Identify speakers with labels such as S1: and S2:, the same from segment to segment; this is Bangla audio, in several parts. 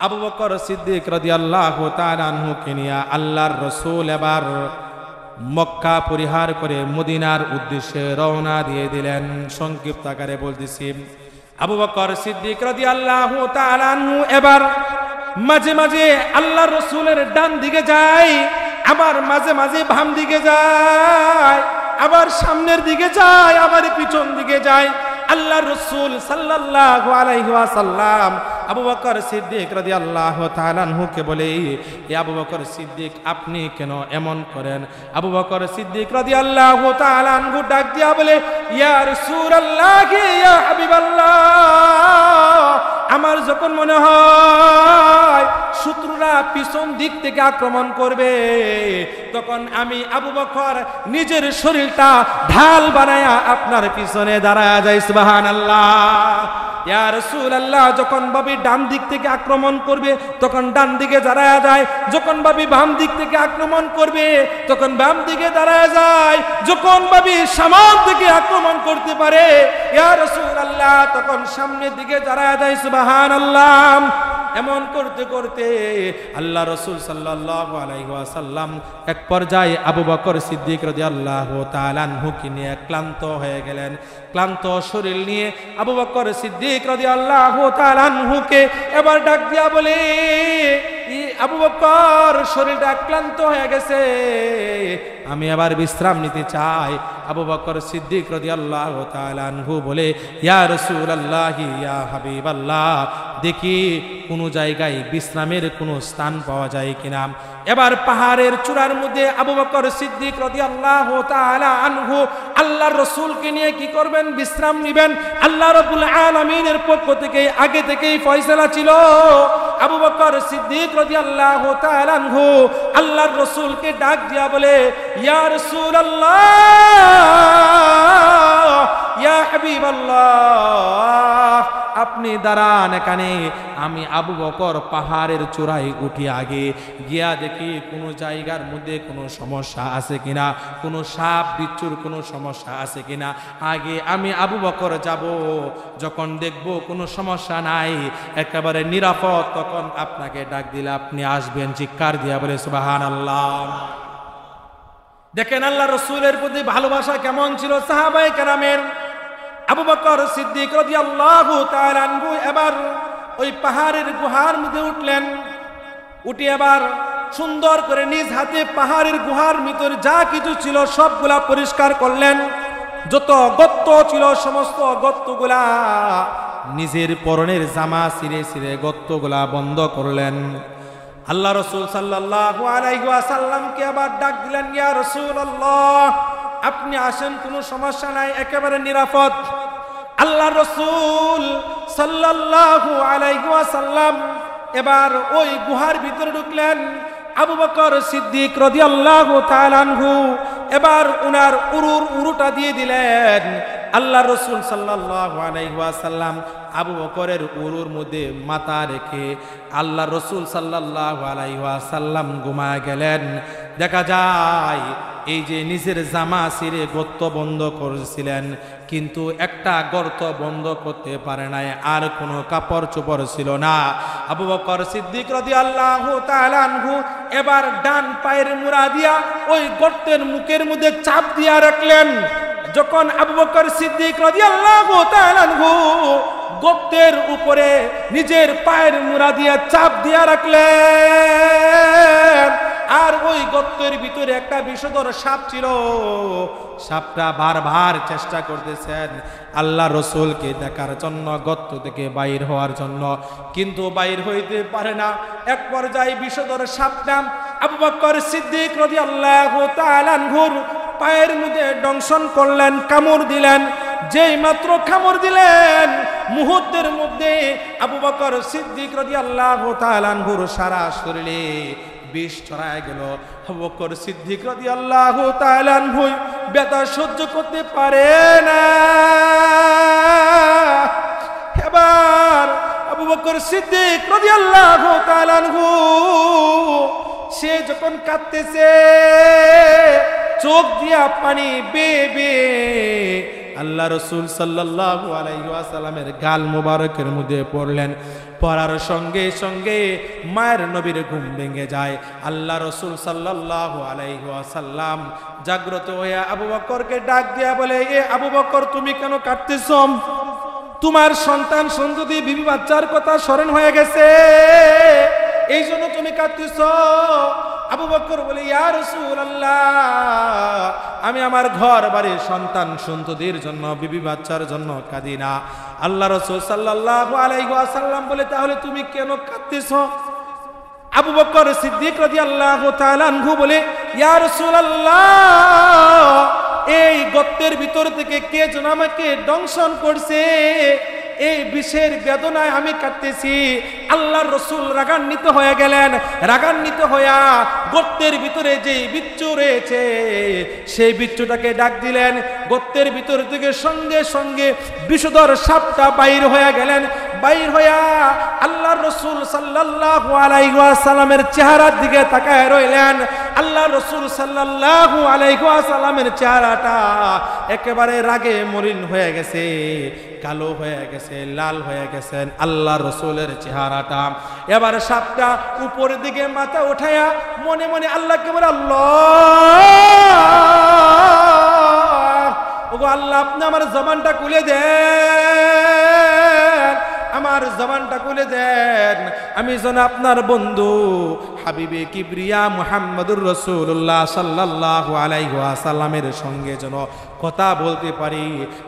S1: আবু বকর সিদ্দিক রাদিয়াল্লাহু তাআলা আনহুকে নিয়ে আল্লাহর রাসূল এবার মক্কা পরিহার করে মদিনার উদ্দেশ্যে রওনা দিয়ে দিলেন। সংক্ষিপ্ত আকারে বলতেছি, আবু বকর সিদ্দিক রাদিয়াল্লাহু তাআলা আনহু এবার মাঝে মাঝে আল্লাহর রাসূলের ডান দিকে যায়, আবার মাঝে মাঝে বাম দিকে যায়, আবার সামনের দিকে যায়, আবার পিছন দিকে যায়। আল্লাহর রাসূল সাল্লাল্লাহু আলাইহি ওয়াসাল্লাম আবু বকর সিদ্দিক রাদিয়াল্লাহু তাআলা আনহুকে বলে, এ আবু বকর সিদ্দিক আপনি কেন এমন করেন? আবু বকর সিদ্দিক রাদিয়াল্লাহু তাআলা আনহু ডাক দিয়া বলে, ইয়া রাসূলুল্লাহ, ইয়া হাবিবাল্লাহ, আমার যখন মনে হয় শত্রুরা পিছন দিক থেকে আক্রমণ করবে, তখন আমি আবু বকর নিজের শরীরটা ঢাল বানায়া আপনার পিছনে দাঁড়ায়া যাই। সুবহানাল্লাহ। ইয়া রাসূলুল্লাহ, যখন ভাবি ডান দিক থেকে আক্রমণ করবে তখন ডান দিকে দাঁড়ায়া যায়, যখন ভাবি বাম দিক থেকে আক্রমণ করবে তখন বাম দিকে দাঁড়ায়া যায়, যখন ভাবি সামনে থেকে আক্রমণ করতে পারে ইয়া রাসূলুল্লাহ তখন সামনের দিকে দাঁড়ায়া যায়। সুবহানাল্লাহ। এমন করতে করতে আল্লাহ রাসূল সাল্লাল্লাহু আলাইহি ওয়াসাল্লাম এক পর্যায়ে আবু বকর সিদ্দিক রাদিয়াল্লাহু তাআলা আনহুকে নিয়ে ক্লান্ত হয়ে গেলেন। ক্লান্ত শরীর নিয়ে আবু বকর সিদ্দিক রাদিয়াল্লাহু তাআলা আনহুকে এবার ডাক দিয়া বলে, আবু বকর শরীরটা ক্লান্ত হয়ে গেছে, আমি আবার বিশ্রাম নিতে চাই। আবু বকর সিদ্দিক রাদিয়াল্লাহু তাআলা আনহু বলে, ইয়া রাসূলুল্লাহ, ইয়া হাবিবাল্লাহ, দেখি কোন জায়গায় বিশ্রামের কোনো স্থান পাওয়া যায় কিনা। এবার পাহাড়ের চূড়ার মধ্যে আবু বকর সিদ্দিক রাদিয়াল্লাহু তাআলা আনহু আল্লাহর রাসূলকে নিয়ে কি করবেন? বিশ্রাম নেবেন। আল্লাহ রাব্বুল আলামিনের পক্ষ থেকে আগে থেকেই ফয়সালা ছিল। আবু বকর সিদ্দিক রাদিয়াল্লাহু তাআলা আনহু আল্লাহর রাসূলকে ডাক দিয়া বলে, ইয়া রাসূলুল্লাহ, ইয়া হাবিবাল্লাহ, আপনি দাঁড়ান এখানে, আমি আবু বকর পাহাড়ের চূড়ায় উঠি, আগে গিয়া দেখি কোনো জায়গার মধ্যে কোনো সমস্যা আছে কিনা, কোনো সাপ বিচ্ছুর কোনো সমস্যা আছে কিনা। আগে আমি আবু বকর যাব, যখন দেখব কোনো সমস্যা নাই, একেবারে নিরাপদ, তখন আপনাকে ডাক দিলে আপনি আসবেন। চিৎকার দিয়া বলে সুবহানাল্লাহ। দেখেন আল্লাহ রাসূলের প্রতি ভালোবাসা কেমন ছিল সাহাবায়ে কেরামের। আবু বকর সিদ্দিক রাদিয়াল্লাহু তাআলা আনহু এবার ওই পাহাড়ের গুহার মধ্যে উঠলেন। উঠে এবার সুন্দর করে নিজ হাতে পাহাড়ের গুহার ভিতরে যা কিছু ছিল সবগুলা পরিষ্কার করলেন। যত গর্ত ছিল সমস্ত গর্তগুলা নিজের পরনের জামা ছিঁড়ে ছিঁড়ে গর্তগুলা বন্ধ করলেন। আল্লাহ রাসূল সাল্লাল্লাহু আলাইহি ওয়াসাল্লামকে আবার ডাক দিলেন, ইয়া রাসূলুল্লাহ, আপনি আসেন, কোনো সমস্যা নাই, একেবারে নিরাপদ। আল্লাহ রাসূল সাল্লাল্লাহু আলাইহি ওয়াসাল্লাম এবার ওই গুহার ভিতরে ঢুকলেন। আবু বকর সিদ্দিক রাদিয়াল্লাহু তাআলা আনহু এবার উনার উরুটা দিয়ে দিলেন। আল্লাহ রাসূল সাল্লাল্লাহু আলাইহি ওয়াসাল্লাম আবু বকরের উরুর মধ্যে মাথা রেখে আল্লাহ রাসূল সাল্লাল্লাহু আলাইহি ওয়াসাল্লাম ঘুমায় গেলেন। দেখা যায় এই যে নিজের জামা ছিঁড়ে গর্ত বন্ধ করেছিলেন, কিন্তু একটা গর্ত বন্ধ করতে পারে নাই, আর কোনো কাপড় চোপড় ছিল না। আবু বকর সিদ্দিক রাদিয়াল্লাহু তাআলা আনহু এবার ডান পায়ের মুড়া দিয়া ওই গর্তের মুখের মধ্যে চাপ দিয়া রাখলেন। যখন আবু বকর সিদ্দিক রাদিয়াল্লাহু তাআলা আনহু গর্তের উপরে নিজের পায়ের মুড়া দিয়া চাপ দিয়া রাখলেন, আর ওই গর্তের ভিতরে একটা বিষধর সাপ ছিল। সাপটা বারবার চেষ্টা করতেছেন আল্লাহ রাসূলকে দেখার জন্য, গর্ত থেকে বাইর হওয়ার জন্য, কিন্তু বাইর হইতে পারে না। এক পর্যায়ে বিষধর সাপটা আবু বকর সিদ্দিক রাদিয়াল্লাহু তাআলা আনহুর পায়ের মধ্যে দংশন করলেন, কামড় দিলেন। যেই মাত্র কামড় দিলেন, মুহূর্তের মধ্যে আবু বকর সিদ্দিক রাদিয়াল্লাহু তাআলা আনহুর সারা শরীরে বিষ ছড়ায় গেল। আবু বকর সিদ্দিক রাদিয়াল্লাহু তাআলা আনহু ব্যথা সহ্য করতে পারে না। এবার আবু বকর সিদ্দিক রাদিয়াল্লাহু তাআলা আনহু সে যখন কাঁদতেছে, চোখ দিয়া পানি বেয়ে বেয়ে আল্লাহ রসুল সাল্লাল্লাহু আলাইহি ওয়াসাল্লামের গাল মুবারকের মধ্যে পড়লেন। পড়ার সঙ্গে সঙ্গে মায়ের নবীর ঘুম ভেঙে যায়। আল্লাহ রসুল সাল্লাল্লাহু আলাইহি ওয়াসাল্লাম জাগ্রত হয়ে আবু বকরকে ডাক দিয়া বলে, এ আবু বকর, তুমি কেন কাঁদতেছ? তোমার সন্তান সন্ততি বিবি বাচ্চার কথা স্মরণ হয়ে গেছে, এই জন্য তুমি কাঁদতেছ। আবু বকর বলে, ইয়া রাসূলুল্লাহ, আমি আমার ঘর বাড়ির সন্তান সন্ততির জন্য, বিবি বাচ্চার জন্য কাঁদি না। আল্লাহ রাসূল সাল্লাল্লাহু আলাইহি ওয়াসাল্লাম বলে, তাহলে তুমি কেন কাঁদতেছ? আবু বকর সিদ্দিক রাদিয়াল্লাহু তাআলা আনহু বলে, ইয়া রাসূলুল্লাহ, এই গর্তের ভিতর থেকে কে যেন আমাকে দংশন করছে, এই বিষের বেদনায় আমি কাটতেছি। আল্লাহর রাসূল রাগান্বিত হয়ে গেলেন। রাগান্বিত হইয়া গর্তের ভিতরে যে বিচ্ছু রয়েছে সেই বিচ্ছুটাকে ডাক দিলেন। গর্তের ভিতর থেকে সঙ্গে সঙ্গে বিষধর সাপটা বাইর হয়ে গেলেন। বাইর হইয়া আল্লাহর রাসূল সাল্লাল্লাহু আলাইহি ওয়াসাল্লামের চেহারার দিকে তাকায় রইলেন। আল্লাহর রাসূল সাল্লাল্লাহু আলাইহি ওয়াসাল্লামের চেহারাটা একেবারে রাগে মলিন হয়ে গেছে, কালো হয়ে গেছে, লাল হয়ে গেছেন আল্লাহ রসুলের চেহারাটা। এবার সাপটা উপরের দিকে মাথা উঠায়া মনে মনে আল্লাহকে বলে, আল্লাহ, ওগো আল্লাহ, আপনি আমার জবানটা খুলে দেন, আমার জবানটা খুলে দেন, আমি যেন আপনার বন্ধু হাবিবে কিবরিয়া মুহাম্মদুর রাসূলুল্লাহ সাল্লাল্লাহু আলাইহি ওয়াসাল্লামের সঙ্গে যেন কথা বলতে পারি।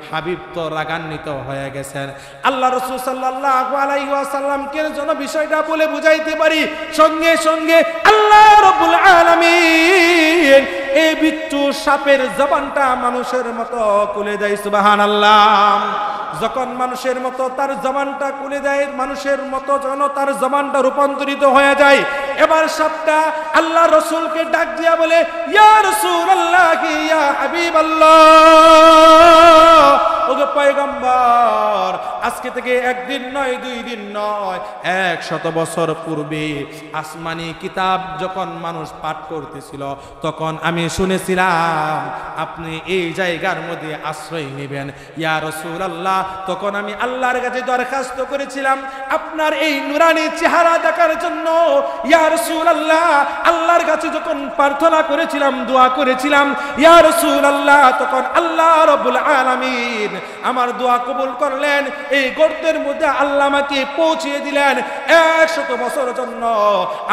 S1: হাবিব তো রাগান্বিত হয়ে গেছেন। আল্লাহ রাসূল সাল্লাল্লাহু আলাইহি ওয়াসাল্লামকে যেন বিষয়টা বলে বুঝাইতে পারি। সঙ্গে সঙ্গে আল্লাহ রাব্বুল আলামিন এই বিচ্ছু সাপের জবানটা মানুষের মতো খুলে দেয়। সুবহানাল্লাহ। যখন মানুষের মতো তার জবানটা খুলে দেয়, মানুষের মতো যেন তার জবানটা রূপান্তরিত হয়ে যায়। এবার সাপটা আল্লাহ রসুলকে ডাক দিয়া বলে, ইয়া রাসূলুল্লাহ, ইয়া হাবিবাল্লাহ, ওগো পয়গম্বর, আজকে থেকে একদিন নয়, 2 দিন নয়, 100 বছর পূর্বে আসমানি কিতাব যখন মানুষ পাঠ করতেছিল তখন আমি শুনেছিলাম আপনি এই জায়গার মধ্যে আশ্রয় নেবেন। ইয়া রাসূলুল্লাহ, তখন আমি আল্লাহর কাছে দরখাস্ত করেছিলাম আপনার এই নুরানি চেহারা দেখার জন্য। ইয়া রাসূলুল্লাহ, আল্লাহর কাছে যখন প্রার্থনা করেছিলাম, দোয়া করেছিলাম, ইয়া রাসূলুল্লাহ, তখন আল্লাহ রাব্বুল আলামিন আমার দোয়া কবুল করলেন। এই গর্তের মধ্যে আল্লাহ আমাকে পৌঁছিয়ে দিলেন। 100 বছর জন্য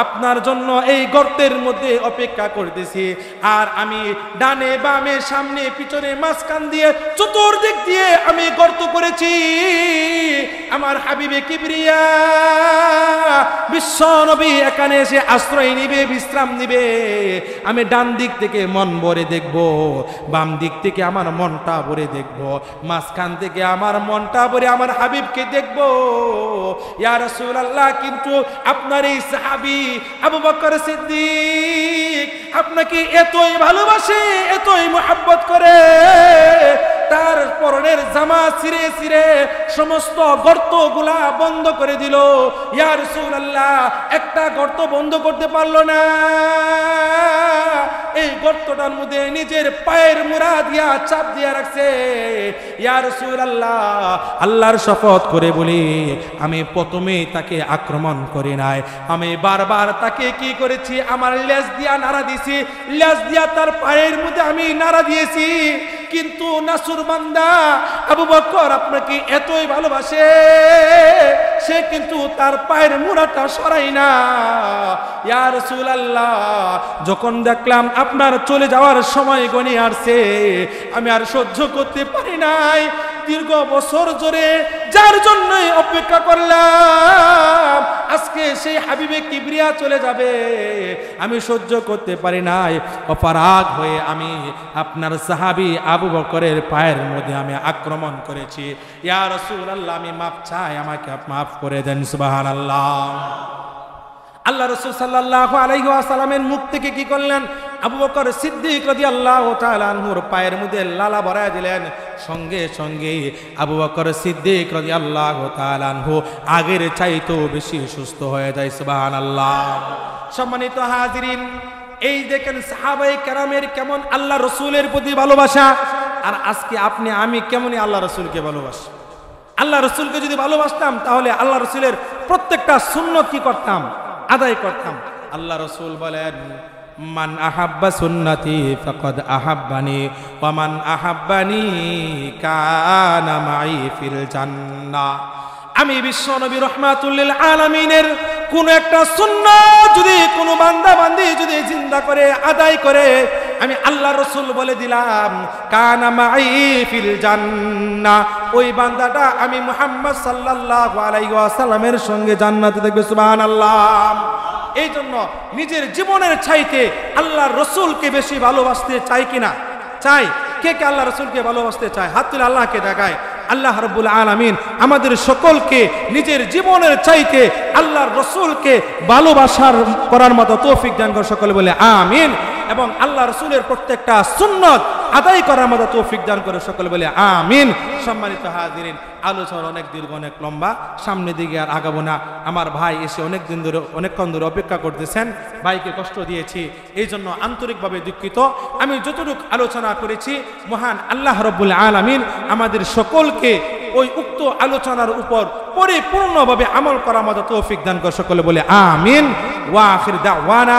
S1: আপনার জন্য এই গর্তের মধ্যে অপেক্ষা করতেছি। আর আমি ডানে বামে সামনে পিছনে মাঝখান দিয়ে চতুর্দিক দিয়ে আমি গর্ত করেছি। আমার হাবিবে কিবরিয়া বিশ্ব নবী এখানে এসে আশ্রয় নিবে, বিশ্রাম নিবে। আমি ডান দিক থেকে মন ভরে দেখব, বাম দিক থেকে আমার মনটা ভরে দেখব, মাঝখান থেকে আমার মনটা ভরে আমার হাবিবকে দেখব। ইয়া রাসূলুল্লাহ, কিন্তু আপনার এই সাহাবী আবু বকর সিদ্দিক আপনাকে এতই ভালোবাসে, এতই মুহাব্বত করে, তার পরনের জামা ছিঁড়ে ছিঁড়ে সমস্ত গর্তগুলা বন্ধ করে দিল। ইয়া রাসূলুল্লাহ, একটা গর্ত বন্ধ করতে পারলো না। এই গর্তটার মধ্যে নিজের পায়ের মুড়া দিয়া চাপ দিয়া রাখছে। ইয়া রাসূলুল্লাহ, আল্লাহর শপথ করে বলি, আমি প্রথমে তাকে আক্রমণ করি নাই, আমি বারবার তাকে কি করেছি, আমার লেজ দিয়া নাড়া দিয়েছি, লেজ দিয়া তার পায়ের মধ্যে আমি নাড়া দিয়েছি। কিন্তু নাসুর বান্দা আবু বকর আপনাকে এতই ভালোবাসে, সে কিন্তু তার পায়ের মুড়াটা সরাই না। ইয়া রাসূলুল্লাহ, যখন দেখলাম আপনার চলে যাওয়ার সময় গণিয়ে আসছে, আমি আর সহ্য করতে পারি নাই। দীর্ঘ বছর ধরে যার জন্যই অপেক্ষা করলাম, আজকে সেই হাবিবে কিবরিয়া চলে যাবে, আমি সহ্য করতে পারি নাই। অপরাগ হয়ে আমি আপনার সাহাবী আবু বকরের পায়ের মধ্যে আমি আক্রমণ করেছি। ইয়া রাসূলুল্লাহ, আমি মাপ চাই, আমাকে মাফ করে দেন। সুবহানাল্লাহ। আল্লাহ রাসূল সাল্লাল্লাহু আলাইহি ওয়াসাল্লামের মুখ থেকে কি করলেন, আবু বকর সিদ্দিক রাদিয়াল্লাহু তাআলা আনহুর পায়ের মধ্যে লালা ভরায় দিলেন। সঙ্গে সঙ্গে আবু বকর সিদ্দিক রাদিয়াল্লাহু তাআলা আনহু আগের চাইতেও বেশি সুস্থ হয়ে যায়। সুবহানাল্লাহ। সম্মানিত হাজিরিন, এই দেখেন সাহাবায়ে কেরামের কেমন আল্লাহ রসুলের প্রতি ভালোবাসা। আর আজকে আপনি আমি কেমনই আল্লাহ রসুলকে ভালোবাসি। আল্লাহ রসুলকে যদি ভালোবাসতাম তাহলে আল্লাহ রসুলের প্রত্যেকটা সুন্নত কি করতাম? আদায় করতাম। আল্লাহ রসুল বলেন, মান আহাব্বা সুন্নতি ফাকাদ আহাব্বানি ওয়া মান আহাব্বানি কানা মাই ফিল জান্নাহ। আমি বিশ্বনবী রাহমাতুল লিল আলামিনের কোন একটা সুন্নাত যদি কোন বান্দা বান্দি যদি জিন্দা করে আদায় করে, আমি আল্লাহ রসুল বলে দিলাম কানা মাই ফিল জান্নাহ, ওই বান্দাটা আমি মুহাম্মদ সাল্লাল্লাহু আলাইহি ওয়াসাল্লামের সঙ্গে জান্নাতে দেখবে। সুবহানাল্লাহ। এই জন্য নিজের জীবনের চাইতে আল্লাহর রসুলকে বেশি ভালোবাসতে চাই কিনা? চাই। কে কে আল্লাহ রসুলকে ভালোবাসতে চায়? হাত তুলে আল্লাহকে দেখায়। আল্লাহ রাব্বুল আলামিন আমাদের সকলকে নিজের জীবনের চাইতে আল্লাহর রসুলকে ভালোবাসার করার মতো তৌফিক দান করে, সকলে বলে আমিন। এবং আল্লাহ রসুলের প্রত্যেকটা সুন্নত আদায় করার মতো তৌফিক দান করে, সকলে বলে আমিন। সম্মানিত হাজিরিন, আলোচনা অনেক দীর্ঘ, অনেক লম্বা, সামনের দিকে আর আগাবো না। আমার ভাই এসে অনেকক্ষণ ধরে অপেক্ষা করতেছেন, ভাইকে কষ্ট দিয়েছি, এই জন্য আন্তরিকভাবে দুঃখিত। আমি যতটুকু আলোচনা করেছি মহান আল্লাহ রাব্বুল আলামিন আমাদের সকলকে ওই উক্ত আলোচনার উপর পরিপূর্ণভাবে আমল করার মতো তৌফিক দান করে, সকলে বলে আমিন। ওয়া আখির দাওয়ানা